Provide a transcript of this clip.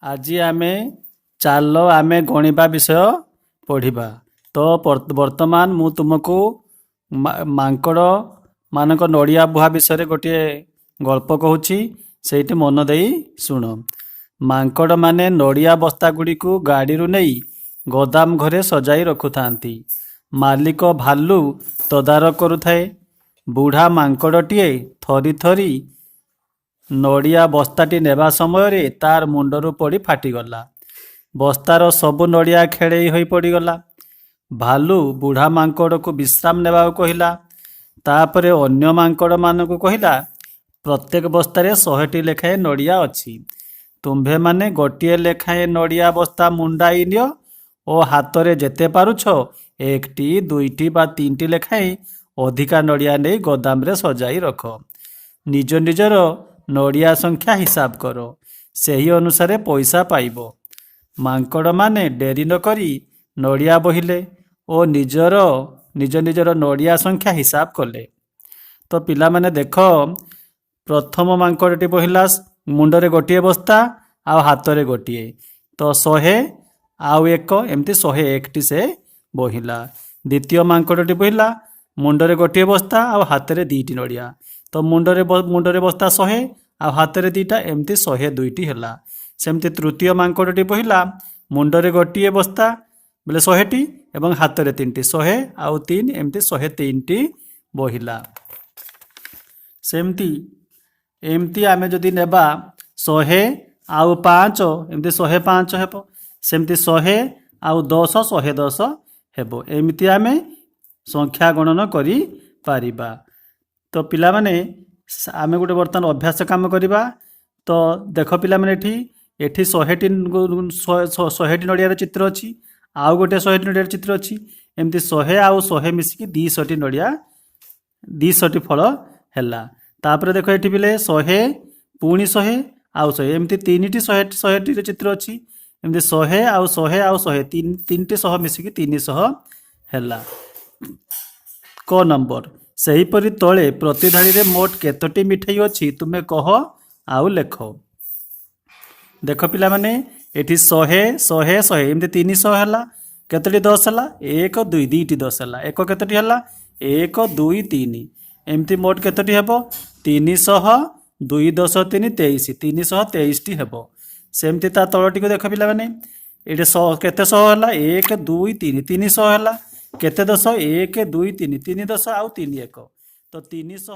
आज आमे चाल आमे गणिबा विषय पढ़िबा। तो वर्तमान मु तुमको मांकड़ मानक नड़िया बुहा विषय गोटे गल्प कहूँ से मन दे शुण। मांकड़ माने नड़िया बस्ता गुड़ी को गाड़ी नहीं गोदाम घरे सजाई रखुथांती। मालिक भालू तदारक करुथाए। बुढ़ा मांकड़टीए थरी थरी नड़िया बस्ताटी नेबा समय तार मुंडरू पड़ी फाटीगला। बस्तार सबु नड़िया खेड़े हो पड़गला। भालू बुढ़ा मांकड़ को विश्राम नेबा कहला। तापरे अन्य मांकड़ मानक कहला, प्रत्येक बस्तारे 100टी लेखाएं नड़िया अच्छी। तुम्भे माने गोटे लेखाएं नड़िया बस्ता मुंडाई नियो और हाथ जेते पारुछ 1टी 2टी बा 3टी लेखाएं अधिका नड़िया नहीं गोदाम रे सजाई रख। निज निजर नड़िया संख्या हिसाब करो, सही अनुसारे पैसा पाइबो। मांकड़ माने डेरी न करी नड़िया बहिले और निज निजर नड़िया संख्या हिसाब कले। तो पिला माने देख, प्रथम मांकड़टी बहिला मुंडरे गोटे बस्ता आ हाथ गोटे, तो 100 आउ 1 एमती 101टी से बहिला। द्वितीय मांकड़टी बहिला मुंडरे गोटे बस्ता आ हाथ 2टी नड़िया, तो मुंडरे बस्ता 100 आ हाथ 2टा एमती 102टी है। सेमती तृतीय मांकड़टी बहिला मुंडरे गोटे बस्ता बोले 100टी एवं हाथ 3टी 100 आउ 3 एमती 103टी बहिला। सेमती एमती आमे जदि नेबा 100 आउ 5 एमती 105 हेबो। सेमती 100 आउ 10 110 हेबो। एमती आमे संख्या गणन करि पारिबा। तो पिला माने आमे गोटे बर्तमान अभ्यास काम करिबा। तो देख पिला माने एठी 100टी नड़ियार चित्र अच्छी, आउ गोटे 100टी नड़ियार चित्र अच्छी। एमती 100 आउ 100 मिसिकी 200टी नड़िया 200टी फल हैला। तापर देख एठी पिले 100 पुणी 100 आउ 100 एमती 3टी 100टी चित्र अच्छी। एमती 100 आउ 100 आउ 100 तीनटी 100 मिसिकी 300 हैला। क नंबर सेहीपरि तले प्रतिधाड़ी रे मोट केतोटी मिठाई अच्छी तुमे कह आउ लेख। देख पिला माने एठी 100 100 100 एमती 300 हैला। केतोटी 10 हैला 1 2 2टी 10 हैला। 1 केतोटी हैला 1 2 3 एमती मोट केतोटी हेबो 300 2 10 3 23 323टी हेबो। सेमती ता तळटी को देख पिला माने एठी 100 केते 100 हैला 1 2 3 300 हैला। केते 10 1 2 3 3 10 आउ 3 1, तो 300